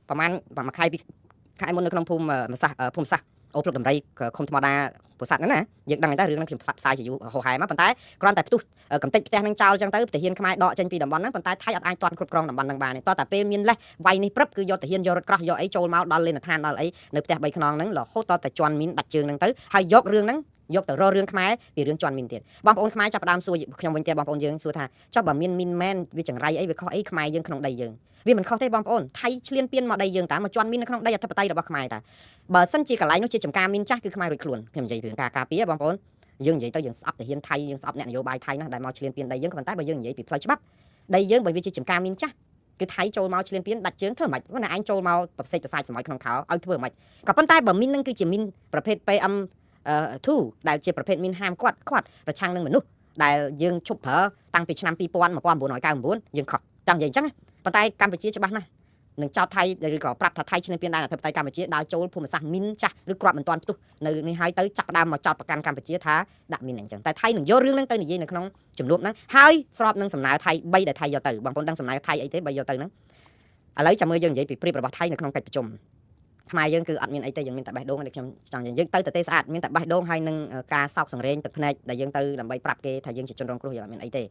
យប្រហែលមួយខែពីខែមុននៅក្នុងភូមិសាស្ត្រ អូភ្លុកដំរីខុំធម្មតាពោធិ៍សាត់ហ្នឹងណាយើងដឹងតែរឿងហ្នឹងខ្ញុំផ្សព្វផ្សាយជាយូរហោហាយមកប៉ុន្តែគ្រាន់តែផ្ទុះកំទេចផ្ទះហ្នឹងចោលអញ្ចឹងទៅទាហានខ្មែរដកចេញពីតំបន់ហ្នឹងប៉ុន្តែថៃអត់អាចទាន់គ្រប់គ្រងតំបន់ហ្នឹងបានទេតោះតែពេលមានលេសវាយនេះព្រឹបគឺយកទាហានយករថក្រោះយកអីចូលមកដល់លេនដ្ឋានដល់អីនៅផ្ទះ3ខ្នងហ្នឹងរហូតតតែជន់មីនដាច់ជើងហ្នឹងទៅហើយយករឿងហ្នឹងយកទៅរករឿងខ្មែរពីរឿងជន់មីនទៀតបងប្អូនខ្មែរចាប់ផ្ដើមសួរខ្ញុំវិញទៀតបងប្អូនយើងសួរថាចុះបើមានមីនមែនវាចង្រៃអីវាខុសអីខ្មែរយើងក្នុងដីយើងវាមិនខុសទេបងប្អូនថៃឈ្លានពានមកដីយើងតាមកជន់មីននៅក្នុងដីអធិបតេយ្យរបស់ខ្មែរតាបើសិនជាកន្លែងនោះជាចំការមីនចាស់គឺខ្មែររួចខ្លួនខ្ញុំនិយាយពីការការពារបងប្អូនយើងនិយាយទៅយើងស្អប់ទាហានថៃយើងស្អប់អ្នកនយោបាយថៃណាស់ដែលមកឈ្លានពានដីយើងក៏ប៉ុន្តែបើយើងនិយាយពីផ្លូវច្បាប់ដីយើងបើវាជាចំការមីនចាស់គឺថៃចូលមកឈ្លានពានដាច់ជើងធ្វើម៉េចណាឯងចូលមកប្រសេកប្រសាយសម័យក្នុងខោឲ្យធ្វើម៉េចក៏ប៉ុន្តែបើមីននឹងគឺជាមីនប្រភេទ PM2 ដែលជាប្រភេទមីនហាមគាត់ប្រឆាំងនឹងមនុស្សដែលយើងឈប់ប្រើតាំងពីឆ្នាំ2000 1999យើងខុសចង់និយាយអញ្ចឹងប៉ុន្តែកម្ពុជាច្បាស់ណាស់នឹងចោតថៃឬក៏ប្រាប់ថាថៃឈ្លានពានដែនអធិបតេយ្យកម្ពុជាដើរចូលភូមិសាស្ត្រមីនចាស់ឬគ្រាប់មិនទាន់ផ្ទុះនៅនេះហើយទៅចាប់ផ្ដើមមកចោតប្រកាន់កម្ពុជាថាដាក់មីនអញ្ចឹងតែថៃនឹងយករឿងហ្នឹងទៅនិយាយនៅក្នុងជំនួបហ្នឹងហើយស្របនឹងសំណើថៃ3ដែលថៃយកទៅបងប្អូនដឹងសំណើថៃអីទេ3យកទៅហ្នឹងឥឡូវចាំមើលយើងនិយាយពីព្រៀបរបស់ថៃនៅក្នុងកិច្ចប្រជុំខ្មែរយើងគឺអត់មានអីទេយើងមានតែបេះដូងដែលខ្ញុំចង់និយាយយើងទៅតែទេស្អាតមានតែបេះដូងហើយនឹងការសោកសង្រេងទឹកភ្នែកដែលយើងទៅដើម្បីប្រាប់គេថាយើងជាជនរងគ្រោះយើងអត់មានអីទេ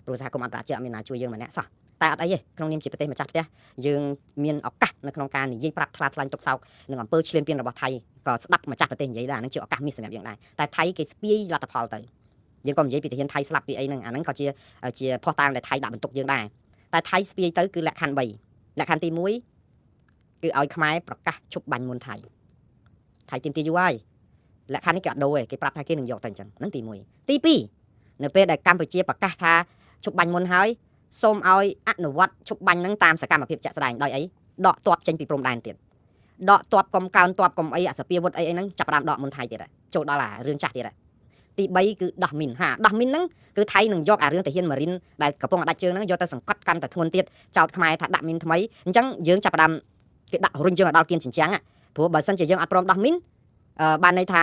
ព្រោះសហគមន៍អន្តរជាតិអត់មានណាជួយយើងម្នាក់សោះតែអត់អីទេក្នុងនាមជាប្រទេសម្ចាស់ផ្ទះយើងមានឱកាសនៅក្នុងការនិយាយប្រាប់ថ្លាថ្លែងទុកសោកនឹងអំពើឈ្លានពានរបស់ថៃក៏ស្ដាប់ម្ចាស់ប្រទេសនិយាយដែរអានឹងជាឱកាសមាសសម្រាប់យើងដែរតែថៃគេស្ពាយលទ្ធផលទៅយើងក៏និយាយពីទាហានថៃស្លាប់ពីអីហ្នឹងអាហ្នឹងក៏ជាផុសតាងដែលថៃដាក់បន្ទុកយើងដែរតែថៃស្ពាយទៅគឺលក្ខខណ្ឌ3លក្ខខណ្ឌទី1គឺឲ្យខ្មែរប្រកាសឈប់បាញ់មុនថៃទាមទារយូរហើយលក្ខខណ្ឌនេះគេអត់ដូរទេគេប្រាប់ថាគេនឹងយកទៅអញ្ចឹងហ្នឹងទី1ទី2នៅពេលដែលកម្ពុជាប្រកាសថាឈប់បាញ់មុនហើយសូមឲ្យអនុវត្តឈប់បាញ់ហ្នឹងតាមសកម្មភាពជាក់ស្ដែងដោយអីដកទ័ពចេញពីព្រំដែនទៀតដកទ័ពកុំកើនទ័ពកុំអីអសពាវុធអីហ្នឹងចាប់ផ្ដើមដកមុនថៃទៀតចូលដល់រឿងចាស់ទៀតទី3គឺដោះមីនដោះមីនហ្នឹងគឺថៃនឹងយករឿងទាហានម៉ារីនដែលកំពុងដាច់ជើងហ្នឹងយកទៅសង្កត់កាន់តែធ្ងន់ទៀតចោតខ្មែរថាដាក់មីនថ្មីអញ្ចឹងយើងចាប់ផ្ដើមគេដាក់រុញយើងឲ្យដល់គៀនជញ្ជាំងព្រោះបើសិនជាយើងអត់ព្រមដោះមីនបានន័យថ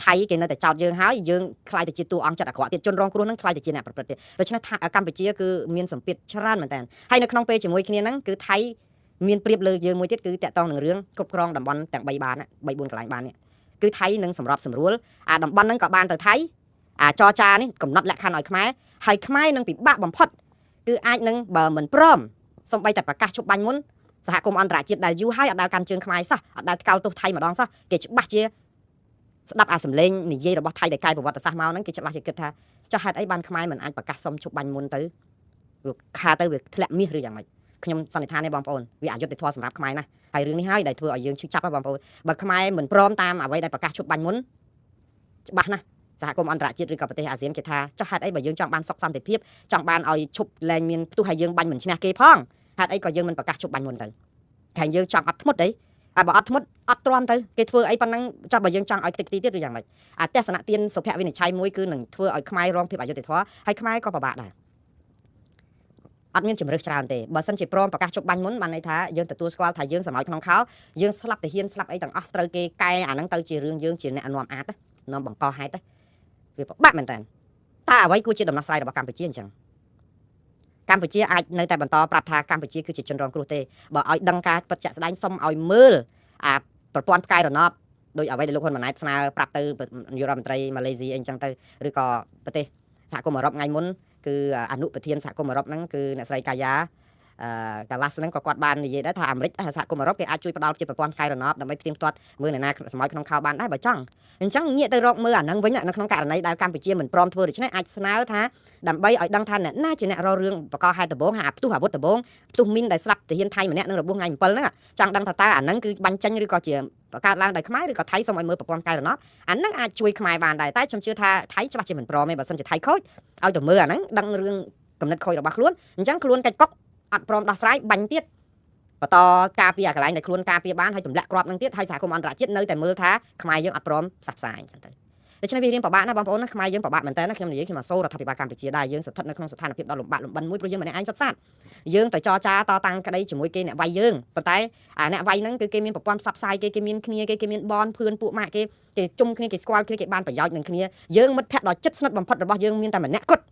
ាថៃគេនៅតែចោតយើងហើយយើងខ្លាយទៅជាតួអង្គចិត្តអាក្រក់ទៀតជនរងគ្រោះហ្នឹងខ្លាយទៅជាអ្នកប្រព្រឹត្តទៀតដូច្នេះកម្ពុជាគឺមានសម្ពាធច្រើនមែនតើហើយនៅក្នុងពេលជាមួយគ្នាហ្នឹងគឺថៃមានប្រៀបលើយើងមួយទៀតគឺតាក់ទងនឹងរឿងគ្រប់គ្រងតំបន់ទាំង3បាន3 4កន្លែងបាននេះគឺថៃនឹងសម្របសម្រួលអាតំបន់ហ្នឹងក៏បានទៅថៃអាចរចានេះកំណត់លក្ខខណ្ឌឲ្យខ្មែរហើយខ្មែរនឹងពិបាកបំផុតគឺអាចនឹងបើមិនព្រមសូម្បីតែប្រកាសឈប់បាញ់មុនសហគមន៍អន្តរជាតិដែលយូរហើយអត់ដែលកាន់ជើងខ្មែរសោះអត់ដែលកោតទោសថៃម្ដងសោះគេច្បាស់ជាស្ដាប់អាសម្លេងនិយាយរបស់ថៃដែលកាយប្រវត្តិសាស្ត្រមកហ្នឹងគេច្បាស់ជាគិតថាចុះហេតុអីបានខ្មែរមិនអាចប្រកាសសុំឈប់បាញ់មុនទៅខាទៅវាធ្លាក់មាសឬយ៉ាងម៉េចខ្ញុំសន្និដ្ឋានទេបងប្អូនវាអយុត្តិធម៌សម្រាប់ខ្មែរណាស់ហើយរឿងនេះហើយដែលធ្វើឲ្យយើងឈឺចាប់បងប្អូនបើខ្មែរមិនព្រមតាមអ្វីដែលប្រកាសឈប់បាញ់មុនច្បាស់ណាស់សហគមន៍អន្តរជាតិឬក៏ប្រទេសអាស៊ានគេថាចុះហេតុអីបើយើងចង់បានសុខសន្តិភាពចង់បានឲ្យឈប់លែងមានផ្ទុះហើយយើងបាញ់មិនឈ្នះគេផងហេតុអីក៏យើងមិនប្រកាសឈប់បាញ់មុនទៅតែយើងចង់អត់ធ្មត់អីបើអត់ធ្មត់អត់ទ្រាំទៅគេធ្វើអីប៉ុណ្ណឹងចុះបើយើងចង់ឲ្យតិចទៀតឬយ៉ាងម៉េចទស្សនៈទានសុភវិនិច្ឆ័យមួយគឺនឹងធ្វើឲ្យខ្មែររងភាពអយុត្តិធម៌ហើយខ្មែរក៏ពិបាកដែរអត់មានជំរឿសច្រើនទេបើសិនជាព្រមប្រកាសជប់បាញ់មុនបានន័យថាយើងទទួលស្គាល់ថាយើងសម័យក្នុងខោយើងស្លាប់ទាហានស្លាប់អីទាំងអស់ត្រូវគេកែអាហ្នឹងទៅជារឿងយើងជាអ្នកនាំអាចនាំបង្កហេតុវាពិបាកមែនតើអ្វីគួរជាដំណោះស្រាយរបស់កម្ពុជាអញ្ចឹងកម្ពុជាអាចនៅតែបន្តប្រាប់ថាកម្ពុជាគឺជាជនរងគ្រោះទេបើឲ្យដឹងការពិតជាក់ស្ដែងសុំឲ្យមើលអាប្រព័ន្ធផ្កាយរណបដោយអ្វីដែលលោកហ៊ុនម៉ាណែតស្នើប្រាប់ទៅនាយករដ្ឋមន្ត្រីម៉ាឡេស៊ីអីចឹងទៅឬក៏ប្រទេសសហគមន៍អឺរ៉ុបថ្ងៃមុនគឺអនុប្រធានសហគមន៍អឺរ៉ុបហ្នឹងគឺអ្នកស្រីកាយ៉ាកាឡាស់ហ្នឹងក៏គាត់បាននិយាយដែរថាអាមេរិកសហគមន៍អឺរ៉ុបគេអាចជួយផ្ដល់ជាប្រព័ន្ធផ្កាយរណបដើម្បីផ្ទៀងផ្ទាត់មើលអ្នកណាសម័យក្នុងខោបានដែរបើចង់អញ្ចឹងងាកទៅរកមើលអាហ្នឹងវិញនៅក្នុងករណីដែលកម្ពុជាមិនព្រមធ្វើដូច្នេះអាចស្នើថាដើម្បីឲ្យដឹងថាអ្នកណាជាអ្នករករឿងបកហេតុដំបងអាផ្ទុះអាវុធដំបងផ្ទុះមីនដែលស្លាប់ទាហានថៃម្នាក់នឹងរបួសថ្ងៃ7ហ្នឹងចង់ដឹងថាតើអាហ្នឹងគឺបាញ់ចេញឬក៏ជាបង្កើតឡើងដោយខ្មែរឬក៏ថៃសូមឲ្យមើលប្រព័ន្ធផ្កាយរណបអាហ្នឹងអាចជួយខ្មែរបានដែរតែខ្ញុំជឿថាថៃច្បាស់ជាមិនព្រមទេបើសិនជាថៃខូចឲ្យទៅមើលអាហ្នឹងដឹងរឿងកំណត់ខូចរបស់ខ្លួនអញ្ចឹងខ្លួនកិច្ចកុកអត់ព្រមដោះស្រាយបាញ់ទៀតបន្តការពារអាកន្លែងដែលខ្លួនការពារបានហើយទម្លាក់គ្រាប់នឹងទៀតហើយសហគមន៍អន្តរជាតិនៅតែមើលថាខ្មែរយើងអត់ព្រមផ្សះផ្សាយអញ្ចឹងទៅដូច្នេះវារៀនពិបាកណាបងប្អូនណាខ្មែរយើងពិបាកមែនតើណាខ្ញុំនិយាយខ្ញុំមកសូរដ្ឋាភិបាលកម្ពុជាដែរយើងស្ថិតនៅក្នុងស្ថានភាពដ៏លំបាកលំបិនមួយព្រោះយើងម្នាក់ឯងសុទ្ធសាធយើងទៅចរចាតតាំងក្តីជាមួយគេអ្នកវាយយើងប៉ុន្តែអាអ្នកវាយហ្នឹងគឺគេមានប្រព័ន្ធផ្សព្វផ្សាយគេមានគ្នាគេមានបនភឿនពួកម៉ាក់គេជុំគ្នាគេស្គាល់គ្នាគេបានប្រយោជន៍នឹងគ្នាយើងមិត្តភក្តិដ៏ជិតស្និទ្ធបំផុតរបស់យើងមានតែម្នាក់គត់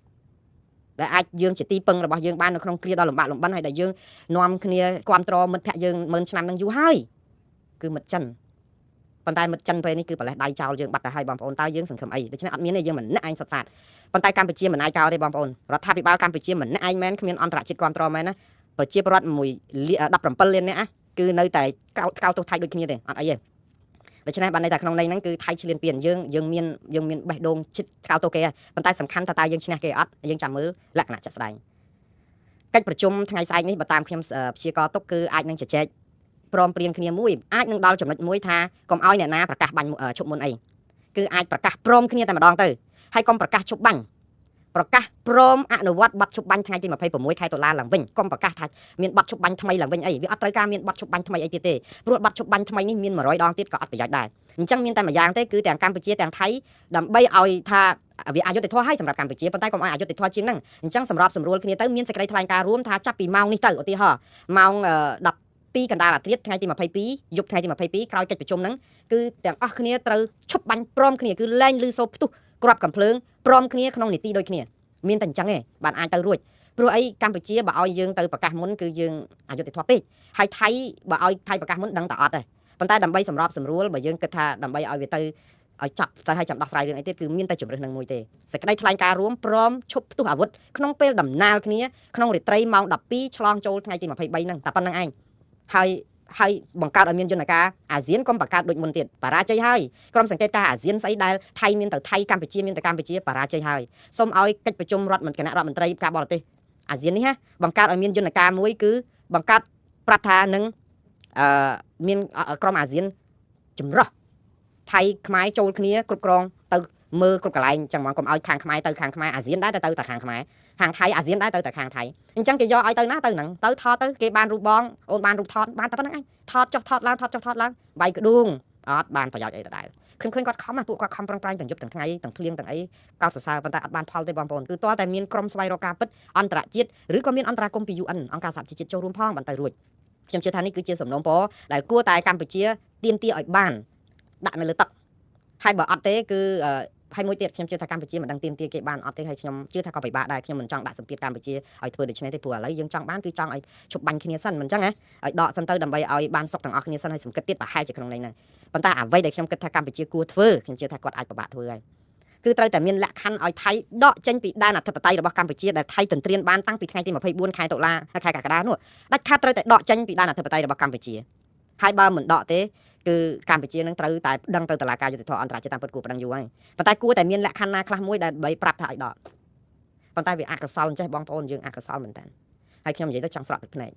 ដែលអាចយើងជាទីពឹងរបស់យើងបាននៅក្នុងគ្រាដ៏លំបាកលំបិនហើយដែលយើងនាំគ្នាគ្រប់គ្រងមិត្តភក្តិយើង10000ឆ្នាំនឹងយូរហើយគឺមិត្តចិន ប៉ុន្តែមិត្តចិនពេលនេះគឺប្រលេះដៃចោលយើងបាត់ទៅហើយបងប្អូនតើយើងសង្ឃឹមអីដូច្នេះអត់មានទេយើងមិនអ្នកឯងសុទ្ធសាធប៉ុន្តែកម្ពុជាមិនអាចកោទេបងប្អូនរដ្ឋាភិបាលកម្ពុជាមិនអ្នកឯងមែនគ្មានអន្តរជាតិគ្រប់គ្រងមែនណាប្រជាពលរដ្ឋ17លាននាក់គឺនៅតែកោតទោសថៃដូចគ្នាទេអត់អីទេដូច្នេះបានន័យថាក្នុងន័យហ្នឹងគឺថៃឈ្លានពានយើងមានបេះដូងជិតកោតទោសគេប៉ុន្តែសំខាន់ថាតើយើងឈ្នះគេអត់យើងចាំមើលលក្ខណៈជាក់ស្ដែងកិច្ចប្រជុំថ្ងៃស្អែកនេះបើតាមខ្ញុំព្យាករទុកគឺអាចនឹងជជែកព្រមព្រៀងគ្នាមួយអាចនឹងដល់ចំណុចមួយថាកុំឲ្យអ្នកណាប្រកាសបាញ់ឈប់មុនអីគឺអាចប្រកាសព្រមគ្នាតែម្ដងទៅហើយកុំប្រកាសឈប់បាញ់ប្រកាសព្រមអនុវត្តប័ណ្ណឈប់បាញ់ថ្ងៃទី26ខែតុលាឡើងវិញកុំប្រកាសថាមានប័ណ្ណឈប់បាញ់ថ្មីឡើងវិញអីវាអត់ត្រូវការមានប័ណ្ណឈប់បាញ់ថ្មីអីទៀតទេព្រោះប័ណ្ណឈប់បាញ់ថ្មីនេះមាន100ដងទៀតក៏អត់ប្រយោជន៍ដែរអញ្ចឹងមានតែមួយយ៉ាងទេគឺទាំងកម្ពុជាទាំងថៃដើម្បីឲ្យថាវាអយុត្តិធម៌ឲ្យសម្រាប់កម្ពុជាប៉ុន្តែកុំឲ្យអយុត្តិធម៌ជាងហ្នឹងអញ្ចឹងសម្របសម្រួលគ្នាទៅមានសេចក្តីថ្លែងការណ៍រួមថាចាប់ពីម៉ោងនេះទៅឧទាហរណ៍ម៉ោង12កណ្ដាលអាធ្រាត្រថ្ងៃទី22យប់ថ្ងៃទី22ក្រោយកិច្ចប្រជុំហ្នឹងគឺទាំងអស់គ្នាត្រូវឈប់បាញ់ព្រមគ្នាគឺលែងលឺសូរផ្ទុះគ្រាប់កំភ្លើងព្រមគ្នាក្នុងនីតិដូចគ្នាមានតែអញ្ចឹងទេបានអាចទៅរួចព្រោះអីកម្ពុជាបើឲ្យយើងទៅប្រកាសមុនគឺយើងអយុត្តិធម៌ពេកហើយថៃបើឲ្យថៃប្រកាសមុនដឹងតែអត់ទេប៉ុន្តែដើម្បីសម្របសម្រួលបើយើងគិតថាដើម្បីឲ្យវាទៅឲ្យចាប់ទៅឲ្យចាំដោះស្រាយរឿងអីទៀតគឺមានតែជំរឹះនឹងមួយទេសេចក្តីថ្លែងការណ៍រួមព្រមឈប់ផ្ទុះអាវុធក្នុងពេលដំណាលគ្នាក្នុងរាត្រីម៉ោង12ឆ្លងចូលថ្ងៃទី23ហ្នឹងតែប៉ុណ្្នឹងឯងហើយបង្កើតឲ្យមានយន្តការអាស៊ានកុំបង្កើតដូចមុនទៀតបរាជ័យហើយក្រុមសង្កេតការអាស៊ានស្អីដែលថៃមានទៅថៃកម្ពុជាមានទៅកម្ពុជាបរាជ័យហើយសូមឲ្យកិច្ចប្រជុំគណៈរដ្ឋមន្ត្រីការបរទេសអាស៊ាននេះបង្កើតឲ្យមានយន្តការមួយគឺបង្កើតប្រាប់ថានឹងមានក្រុមអាស៊ានចម្រុះថៃខ្មែរចូលគ្នាគ្រប់គ្រងទៅមើលគ្រប់កន្លែងចឹងហ្មងកុំឲ្យខាងខ្មែរទៅខាងខ្មែរអាស៊ានដែរទៅតែខាងខ្មែរខាងថៃអាស៊ានដែរទៅតែខាងថៃអញ្ចឹងគេយកឲ្យទៅណាទៅហ្នឹងទៅថតទៅគេបានរូបបងអូនបានរូបថតបានតែប៉ុណ្្នឹងឯងថតចុះថតឡើងថតចុះថតឡើងបាយក្ដួងអត់បានប្រយោជន៍អីដដែលឃើញគាត់ខំពួកគាត់ខំប្រឹងប្រែងទាំងយប់ទាំងថ្ងៃទាំងភ្លៀងទាំងអីកោតសរសើរប៉ុន្តែអត់បានផលទេបងប្អូនគឺទាល់តែមានក្រុមស្វែងរកការពិតអន្តរជាតិឬក៏មានអន្តរាគមន៍ពី UN អង្គការសហប្រជាជាតិចូលរួមផងបានទៅរួចខ្ញុំជឿថានេះគឺជាសំណូមពរដែលគួរតែកម្ពុជាទាមទារឲ្យបានដាក់នៅលើទឹកហើយបើអត់ទេគឺហើយមួយទៀតខ្ញុំជឿថាកម្ពុជាមិនដឹងទាមទារគេបានអត់ទេហើយខ្ញុំជឿថាក៏ពិបាកដែរខ្ញុំមិនចង់ដាក់សម្ពាធកម្ពុជាឲ្យធ្វើដូច្នេះទេព្រោះឥឡូវយើងចង់បានគឺចង់ឲ្យឈប់បាញ់គ្នាសិនមិនអញ្ចឹងណាឲ្យដកសិនទៅដើម្បីឲ្យបានសុខទាំងអស់គ្នាសិនហើយសង្កត់ទៀតប្រហែលជាក្នុងន័យហ្នឹងប៉ុន្តែអ្វីដែលខ្ញុំគិតថាកម្ពុជាគួរធ្វើខ្ញុំជឿថាគាត់អាចពិបាកធ្វើហើយគឺត្រូវតែមានលក្ខខណ្ឌឲ្យថៃដកចេញពីដែនអធិបតេយ្យរបស់កម្ពុជាដែលថៃទន្ទ្រានបានតាំងពីថ្ងៃទី24ខែតុលាខែកក្កដានោះដាច់ខាតត្រូវតែដកចេញពីដែនអធិបតេយ្យរបស់កម្ពុជាហើយបើមិនដកទេគឺកម្ពុជានឹងត្រូវតែដឹងទៅតុលាការយុត្តិធម៌អន្តរជាតិតាមពិតគួរប្តឹងយូរហើយប៉ុន្តែគួរតែមានលក្ខខណ្ឌណាខ្លះមួយដែលបីប្រាប់ថាឲ្យដកប៉ុន្តែវាអកុសលអញ្ចេះបងប្អូនយើងអកុសលមែនតើហើយខ្ញុំនិយាយទៅចង់ស្រក់ទឹកភ្នែក